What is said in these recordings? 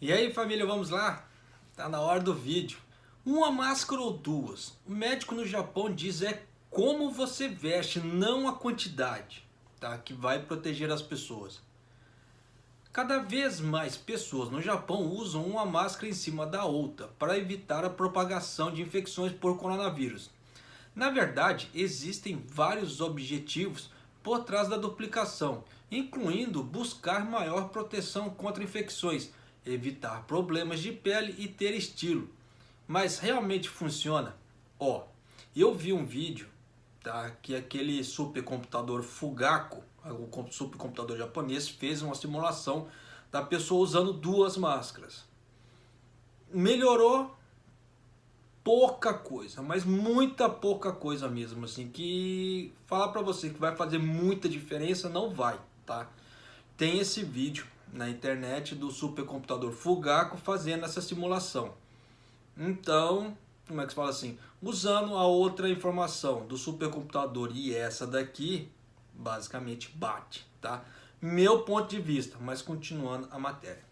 E aí, família, vamos lá? Tá na hora do vídeo. Uma máscara ou duas? O médico no Japão diz como você veste, não a quantidade, tá? Que vai proteger as pessoas. Cada vez mais pessoas no Japão usam uma máscara em cima da outra para evitar a propagação de infecções por coronavírus. Na verdade, existem vários objetivos por trás da duplicação, incluindo buscar maior proteção contra infecções, evitar problemas de pele e ter estilo. Mas realmente funciona? Ó, eu vi um vídeo, tá, que aquele supercomputador Fugaku, o supercomputador japonês, fez uma simulação da pessoa usando duas máscaras. Melhorou pouca coisa, mas muita pouca coisa mesmo, assim, que falar pra você que vai fazer muita diferença, não vai, tá? Tem esse vídeo na internet do supercomputador Fugaku fazendo essa simulação. Então, como é que se fala assim? Usando a outra informação do supercomputador e essa daqui, basicamente bate, tá? Meu ponto de vista, mas continuando a matéria.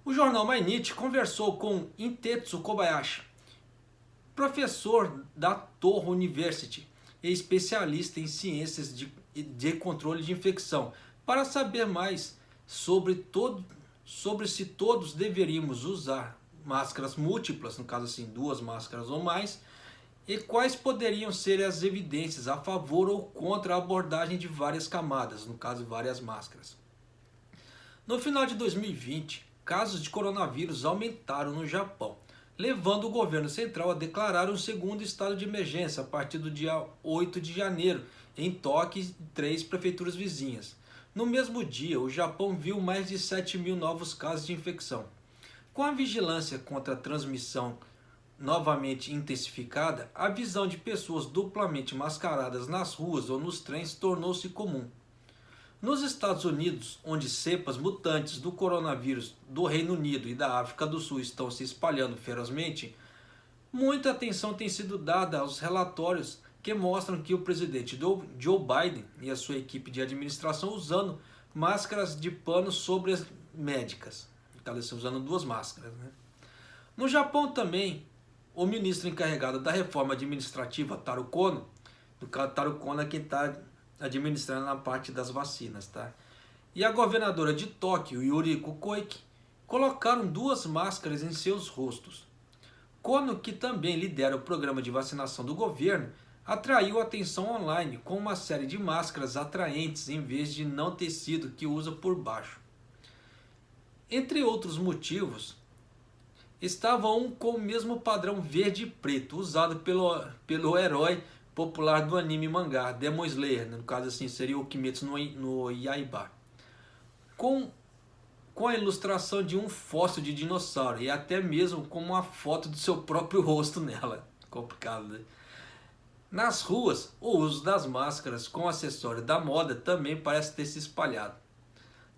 O jornal Mainichi conversou com Intetsu Kobayashi, professor da Toho University e especialista em ciências de controle de infecção, para saber mais sobre se todos deveríamos usar máscaras múltiplas, no caso assim, duas máscaras ou mais, e quais poderiam ser as evidências a favor ou contra a abordagem de várias camadas, no caso várias máscaras. No final de 2020, casos de coronavírus aumentaram no Japão, levando o governo central a declarar um segundo estado de emergência a partir do dia 8 de janeiro, em Tóquio e 3 prefeituras vizinhas. No mesmo dia, o Japão viu mais de 7.000 novos casos de infecção. Com a vigilância contra a transmissão novamente intensificada, a visão de pessoas duplamente mascaradas nas ruas ou nos trens tornou-se comum. Nos Estados Unidos, onde cepas mutantes do coronavírus do Reino Unido e da África do Sul estão se espalhando ferozmente, muita atenção tem sido dada aos relatórios que mostram que o presidente Joe Biden e a sua equipe de administração usando máscaras de pano sobre as médicas. Eles estão usando duas máscaras, né? No Japão também, o ministro encarregado da reforma administrativa, Taro Kono, no caso Taro Kono é quem está administrando na parte das vacinas, tá? E a governadora de Tóquio, Yuriko Koike, colocaram duas máscaras em seus rostos. Kono, que também lidera o programa de vacinação do governo, atraiu atenção online com uma série de máscaras atraentes em vez de não tecido que usa por baixo. Entre outros motivos, estava um com o mesmo padrão verde e preto usado pelo herói popular do anime e mangá, Demon Slayer, no caso assim seria o Kimetsu no Yaiba, com a ilustração de um fóssil de dinossauro e até mesmo com uma foto do seu próprio rosto nela. Complicado, né? Nas ruas, o uso das máscaras com acessório da moda também parece ter se espalhado.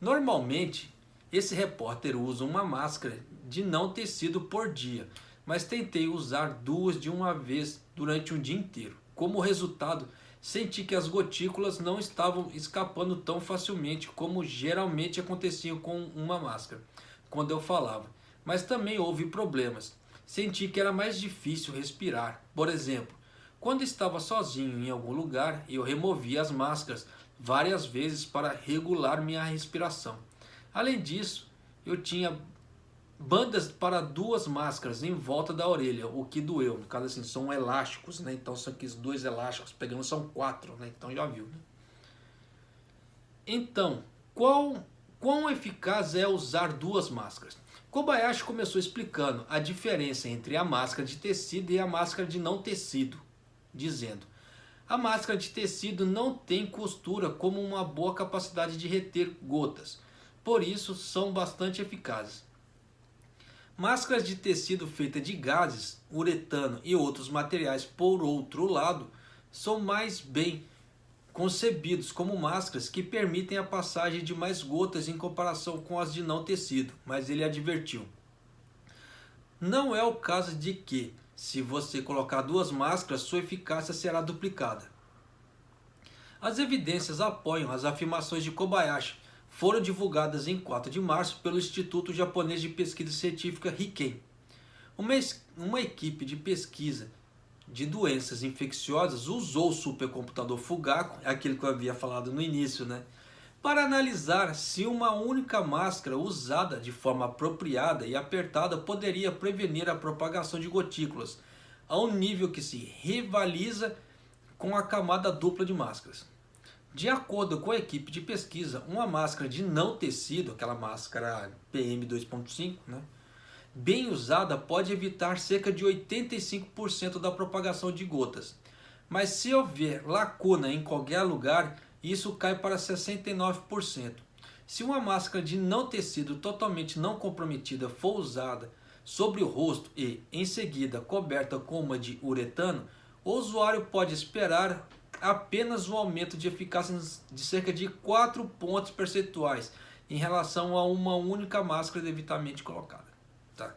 Normalmente, esse repórter usa uma máscara de não tecido por dia, mas tentei usar duas de uma vez durante um dia inteiro. Como resultado, senti que as gotículas não estavam escapando tão facilmente como geralmente acontecia com uma máscara, quando eu falava. Mas também houve problemas. Senti que era mais difícil respirar. Por exemplo, quando estava sozinho em algum lugar, eu removia as máscaras várias vezes para regular minha respiração. Além disso, eu tinha bandas para duas máscaras em volta da orelha, o que doeu. No caso assim, são elásticos, né? Então são aqueles dois elásticos, pegando são quatro, né? Então já viu, né? Então, quão eficaz é usar duas máscaras? Kobayashi começou explicando a diferença entre a máscara de tecido e a máscara de não tecido, dizendo: a máscara de tecido não tem costura como uma boa capacidade de reter gotas, por isso são bastante eficazes. Máscaras de tecido feitas de gases, uretano e outros materiais, por outro lado, são mais bem concebidos como máscaras que permitem a passagem de mais gotas em comparação com as de não tecido, mas ele advertiu: não é o caso de que, se você colocar duas máscaras, sua eficácia será duplicada. As evidências apoiam as afirmações de Kobayashi, foram divulgadas em 4 de março pelo Instituto Japonês de Pesquisa Científica Riken. Uma equipe de pesquisa de doenças infecciosas usou o supercomputador Fugaku, aquilo que eu havia falado no início, né, para analisar se uma única máscara usada de forma apropriada e apertada poderia prevenir a propagação de gotículas, a um nível que se rivaliza com a camada dupla de máscaras. De acordo com a equipe de pesquisa, uma máscara de não tecido, aquela máscara PM2.5, né, bem usada pode evitar cerca de 85% da propagação de gotas. Mas se houver lacuna em qualquer lugar, isso cai para 69%. Se uma máscara de não tecido totalmente não comprometida for usada sobre o rosto e, em seguida, coberta com uma de uretano, o usuário pode esperar apenas um aumento de eficácia de cerca de 4 pontos percentuais em relação a uma única máscara devidamente colocada. Tá?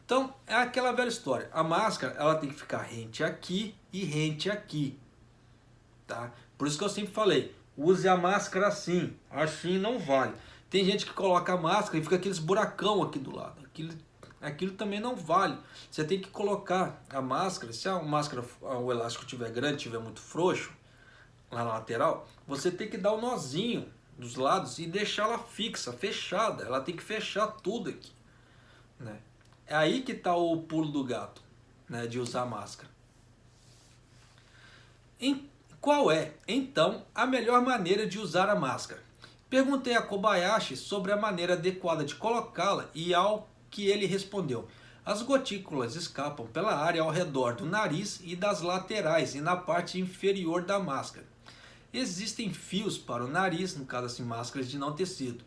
Então, é aquela velha história. A máscara ela tem que ficar rente aqui e rente aqui. Tá? Por isso que eu sempre falei, use a máscara assim não vale. Tem gente que coloca a máscara e fica aqueles buracão aqui do lado. Aquilo também não vale. Você tem que colocar a máscara, se a máscara, o elástico estiver grande, estiver muito frouxo, lá na lateral, você tem que dar um nozinho dos lados e deixá-la fixa, fechada. Ela tem que fechar tudo aqui, né? É aí que está o pulo do gato, né, de usar máscara. Qual é, então, a melhor maneira de usar a máscara? Perguntei a Kobayashi sobre a maneira adequada de colocá-la e ao que ele respondeu: as gotículas escapam pela área ao redor do nariz e das laterais e na parte inferior da máscara. Existem fios para o nariz, no caso assim, máscaras de não tecido.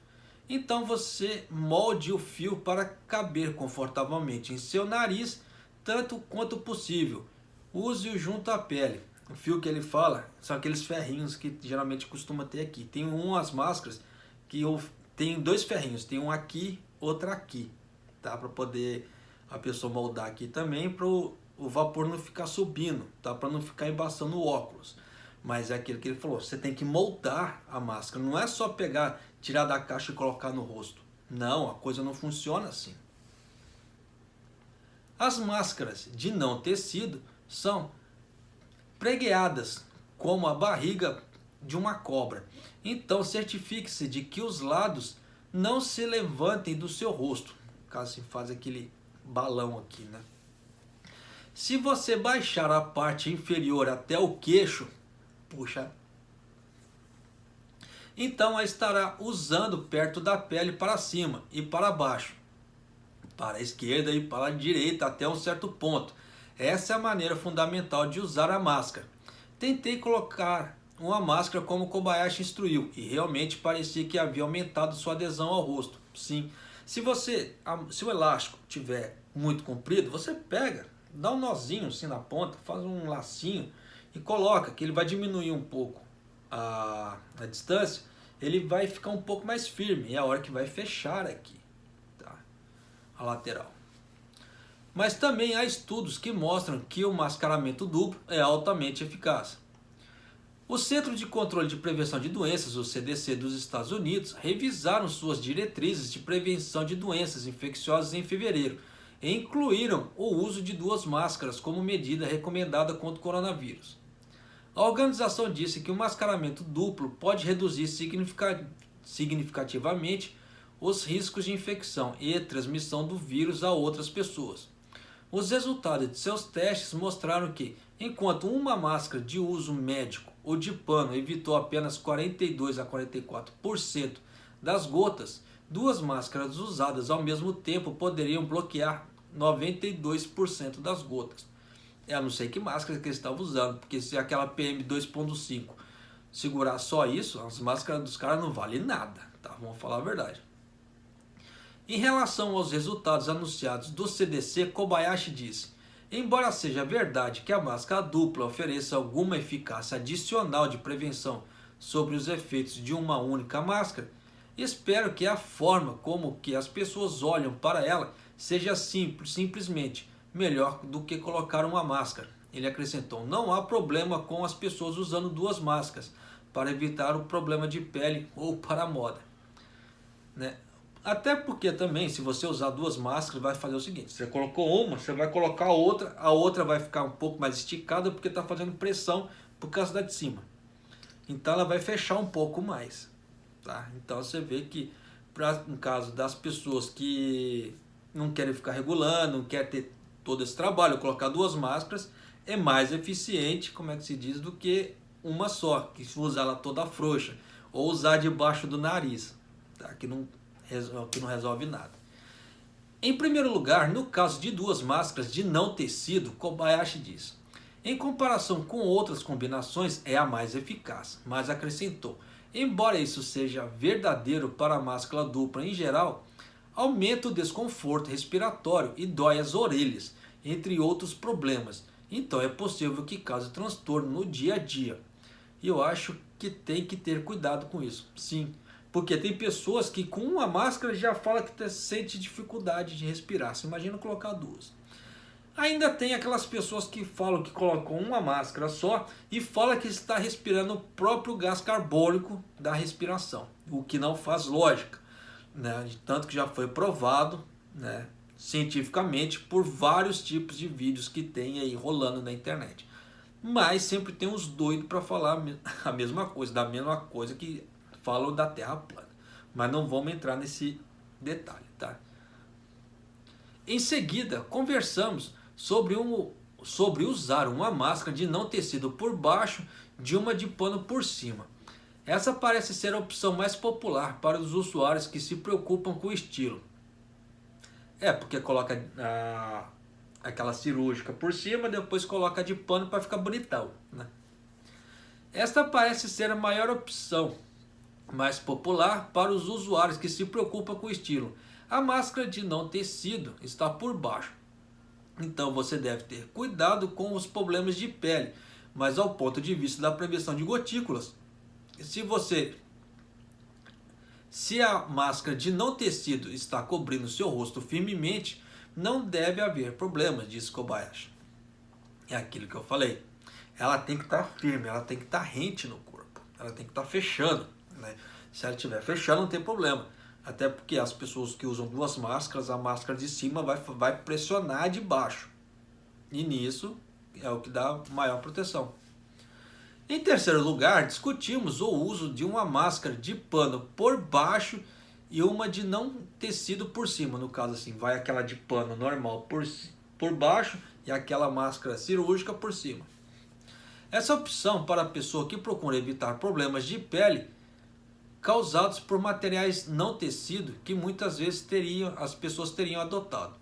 Então você molde o fio para caber confortavelmente em seu nariz, tanto quanto possível. Use-o junto à pele. O fio que ele fala são aqueles ferrinhos que geralmente costuma ter aqui. Tem umas máscaras que tem 2 ferrinhos, tem um aqui, outro aqui, tá? Para poder a pessoa moldar aqui também, para o vapor não ficar subindo, tá? Para não ficar embaçando o óculos. Mas é aquilo que ele falou, você tem que moldar a máscara, não é só pegar, tirar da caixa e colocar no rosto. Não, a coisa não funciona assim. As máscaras de não tecido são pregueadas como a barriga de uma cobra. Então certifique-se de que os lados não se levantem do seu rosto, caso se faz aquele balão aqui, né? Se você baixar a parte inferior até o queixo, puxa, então a estará usando perto da pele para cima e para baixo, para a esquerda e para a direita até um certo ponto. Essa é a maneira fundamental de usar a máscara. Tentei colocar uma máscara como Kobayashi instruiu e realmente parecia que havia aumentado sua adesão ao rosto. Sim, se o elástico tiver muito comprido, você pega, dá um nozinho assim na ponta, faz um lacinho e coloca, que ele vai diminuir um pouco a distância, ele vai ficar um pouco mais firme e é a hora que vai fechar aqui, tá? A lateral. Mas também há estudos que mostram que o mascaramento duplo é altamente eficaz. O Centro de Controle de Prevenção de Doenças, o CDC dos Estados Unidos, revisaram suas diretrizes de prevenção de doenças infecciosas em fevereiro e incluíram o uso de 2 máscaras como medida recomendada contra o coronavírus. A organização disse que o mascaramento duplo pode reduzir significativamente os riscos de infecção e transmissão do vírus a outras pessoas. Os resultados de seus testes mostraram que, enquanto uma máscara de uso médico ou de pano evitou apenas 42 a 44% das gotas, 2 máscaras usadas ao mesmo tempo poderiam bloquear 92% das gotas. Eu não sei que máscara que eles estavam usando, porque se aquela PM2.5 segurar só isso, as máscaras dos caras não valem nada, tá? Vamos falar a verdade. Em relação aos resultados anunciados do CDC, Kobayashi disse: embora seja verdade que a máscara dupla ofereça alguma eficácia adicional de prevenção sobre os efeitos de uma única máscara, espero que a forma como que as pessoas olham para ela seja simplesmente melhor do que colocar uma máscara. Ele acrescentou: não há problema com as pessoas usando 2 máscaras para evitar o problema de pele ou para a moda. né? Até porque também, se você usar duas máscaras, vai fazer o seguinte: você colocou uma, você vai colocar a outra vai ficar um pouco mais esticada porque está fazendo pressão por causa da de cima. Então ela vai fechar um pouco mais, tá? Então você vê que, no caso das pessoas que não querem ficar regulando, não querem ter todo esse trabalho, colocar duas máscaras é mais eficiente, como é que se diz, do que uma só, que se usar ela toda frouxa, ou usar debaixo do nariz, tá? Que não resolve nada. Em primeiro lugar, no caso de duas máscaras de não tecido, Kobayashi diz: em comparação com outras combinações, é a mais eficaz, mas acrescentou: embora isso seja verdadeiro para a máscara dupla em geral, aumenta o desconforto respiratório e dói as orelhas, entre outros problemas. Então é possível que cause transtorno no dia a dia. E eu acho que tem que ter cuidado com isso. Sim, porque tem pessoas que com uma máscara já fala que sente dificuldade de respirar. Você imagina colocar duas. Ainda tem aquelas pessoas que falam que colocam uma máscara só e fala que está respirando o próprio gás carbônico da respiração, o que não faz lógica, né? Tanto que já foi provado, né, cientificamente por vários tipos de vídeos que tem aí rolando na internet. Mas sempre tem uns doidos para falar a mesma coisa, da mesma coisa que falam da Terra plana. Mas não vamos entrar nesse detalhe, tá? Em seguida, conversamos sobre usar uma máscara de não tecido por baixo de uma de pano por cima. Essa parece ser a opção mais popular para os usuários que se preocupam com o estilo. Porque coloca aquela cirúrgica por cima, depois coloca de pano para ficar bonitão, né? Esta parece ser a maior opção, mais popular para os usuários que se preocupam com o estilo. A máscara de não tecido está por baixo, então você deve ter cuidado com os problemas de pele, mas ao ponto de vista da prevenção de gotículas, se a máscara de não tecido está cobrindo seu rosto firmemente, não deve haver problemas, disse Kobayashi. É aquilo que eu falei. Ela tem que estar firme, ela tem que estar rente no corpo, ela tem que estar fechando, né? Se ela estiver fechando, não tem problema. Até porque as pessoas que usam duas máscaras, a máscara de cima vai pressionar a de baixo. E nisso é o que dá maior proteção. Em terceiro lugar, discutimos o uso de uma máscara de pano por baixo e uma de não tecido por cima. No caso assim, vai aquela de pano normal por baixo e aquela máscara cirúrgica por cima. Essa opção para a pessoa que procura evitar problemas de pele causados por materiais não tecido que muitas vezes as pessoas teriam adotado.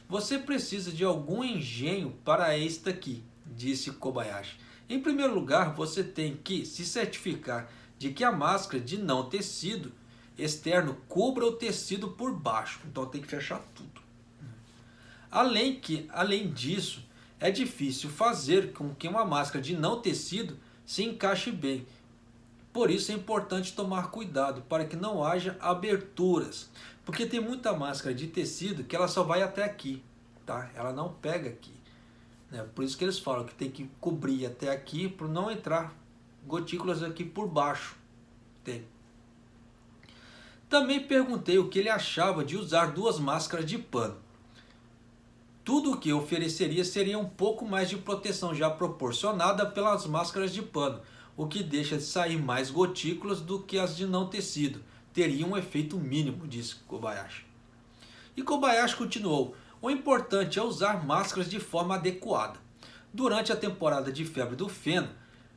Você precisa de algum engenho para esta aqui, disse Kobayashi. Em primeiro lugar, você tem que se certificar de que a máscara de não tecido externo cubra o tecido por baixo. Então tem que fechar tudo. Além disso, é difícil fazer com que uma máscara de não tecido se encaixe bem. Por isso é importante tomar cuidado para que não haja aberturas. Porque tem muita máscara de tecido que ela só vai até aqui, tá? Ela não pega aqui. Por isso que eles falam que tem que cobrir até aqui para não entrar gotículas aqui por baixo. Tem. Também perguntei o que ele achava de usar duas máscaras de pano. Tudo o que eu ofereceria seria um pouco mais de proteção já proporcionada pelas máscaras de pano, o que deixa de sair mais gotículas do que as de não tecido. Teria um efeito mínimo, disse Kobayashi. E Kobayashi continuou: o importante é usar máscaras de forma adequada. Durante a temporada de febre do feno,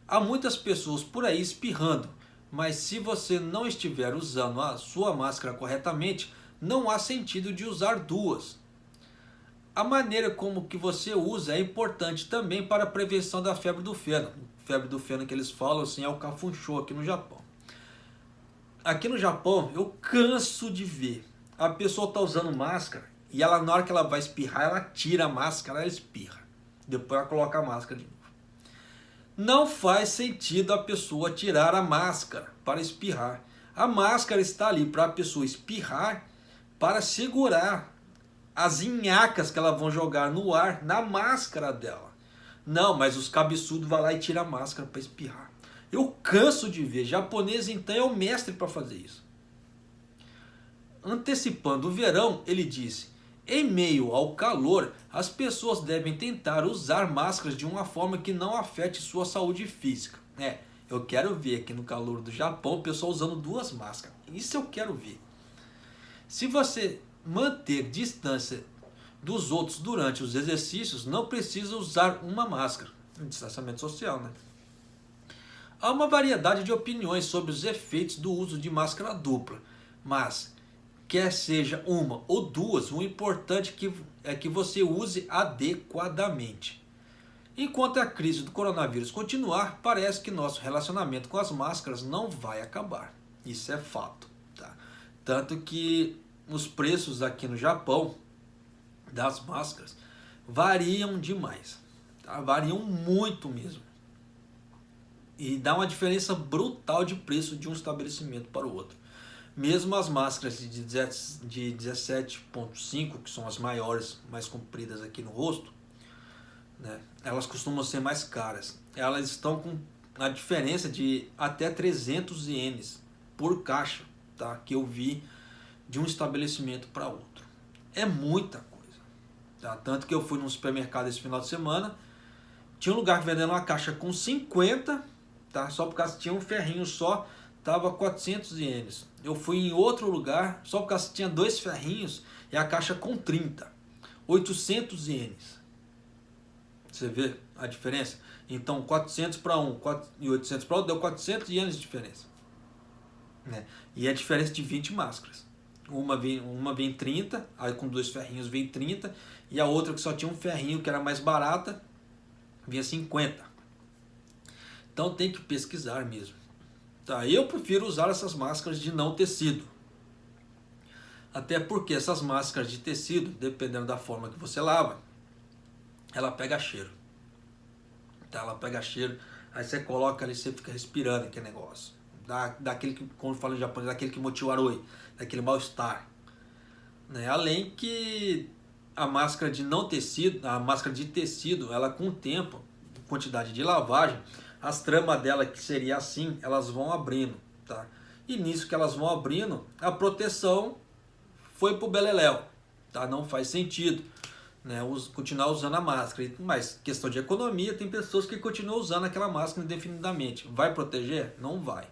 há muitas pessoas por aí espirrando, mas se você não estiver usando a sua máscara corretamente, não há sentido de usar duas. A maneira como que você usa é importante também para a prevenção da febre do feno. Febre do feno que eles falam assim é o Kafunshou aqui no Japão. Aqui no Japão eu canso de ver. A pessoa está usando máscara e ela, na hora que ela vai espirrar, ela tira a máscara, ela espirra. Depois ela coloca a máscara de novo. Não faz sentido a pessoa tirar a máscara para espirrar. A máscara está ali para a pessoa espirrar, para segurar as inhacas que elas vão jogar no ar na máscara dela. Não, mas os cabeçudos vão lá e tiram a máscara para espirrar. Eu canso de ver. Japonês então é o mestre para fazer isso. antecipando o verão, ele disse: em meio ao calor, as pessoas devem tentar usar máscaras de uma forma que não afete sua saúde física. Eu quero ver aqui no calor do Japão o pessoal usando 2 máscaras. Isso eu quero ver. Se você manter distância dos outros durante os exercícios, não precisa usar uma máscara. Distanciamento social, né? Há uma variedade de opiniões sobre os efeitos do uso de máscara dupla, mas quer seja uma ou 2, o importante é que você use adequadamente. Enquanto a crise do coronavírus continuar, parece que nosso relacionamento com as máscaras não vai acabar. Isso é fato. Tá? Tanto que os preços aqui no Japão das máscaras variam demais. Tá? Variam muito mesmo. E dá uma diferença brutal de preço de um estabelecimento para o outro. Mesmo as máscaras de 17,5, que são as maiores, mais compridas aqui no rosto, né, elas costumam ser mais caras. Elas estão com a diferença de até 300 ienes por caixa, tá, que eu vi de um estabelecimento para outro. É muita coisa. Tá? Tanto que eu fui num supermercado esse final de semana, tinha um lugar vendendo uma caixa com 50, tá? Só por causa que tinha um ferrinho só, tava 400 ienes. Eu fui em outro lugar, só por causa que tinha 2 ferrinhos e a caixa com 30, 800 ienes. Você vê a diferença? Então 400 para um e 800 para outro deu 400 ienes de diferença, né? E é a diferença de 20 máscaras. Uma vem 30, aí com 2 ferrinhos vem 30, e a outra que só tinha um ferrinho que era mais barata, vinha 50. Então tem que pesquisar mesmo. Tá, eu prefiro usar essas máscaras de não tecido. Até porque essas máscaras de tecido, dependendo da forma que você lava, ela pega cheiro. Tá, ela pega cheiro, aí você coloca ali, você fica respirando aquele negócio. Daquele que, como fala em japonês, daquele que mochiwaroi, daquele mal-estar. Né? Além que a máscara de não tecido, a máscara de tecido, ela com o tempo, quantidade de lavagem, as tramas dela, que seria assim, elas vão abrindo, tá? E nisso que elas vão abrindo, a proteção foi pro beleléu, tá? Não faz sentido, né, continuar usando a máscara. Mas questão de economia, tem pessoas que continuam usando aquela máscara indefinidamente. Vai proteger? Não vai.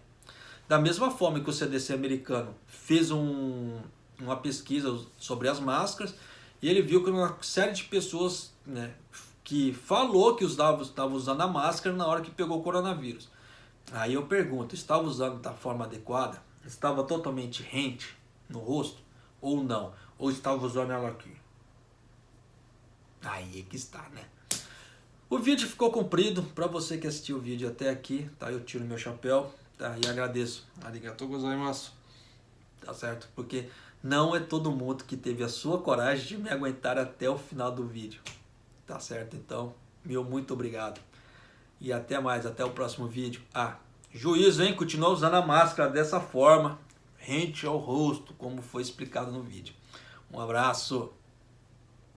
Da mesma forma que o CDC americano fez uma pesquisa sobre as máscaras, e ele viu que uma série de pessoas, né, que falou que estava usando a máscara na hora que pegou o coronavírus. Aí eu pergunto, estava usando da forma adequada? Estava totalmente rente no rosto? Ou não? Ou estava usando ela aqui? Aí é que está, né? O vídeo ficou comprido. Para você que assistiu o vídeo até aqui, tá? Eu tiro meu chapéu, tá? E agradeço. Arigatou gozaimasu. Tá certo? Porque não é todo mundo que teve a sua coragem de me aguentar até o final do vídeo. Tá certo? Então, meu muito obrigado. E até mais, até o próximo vídeo. Juízo, hein? Continua usando a máscara dessa forma, rente ao rosto, como foi explicado no vídeo. Um abraço.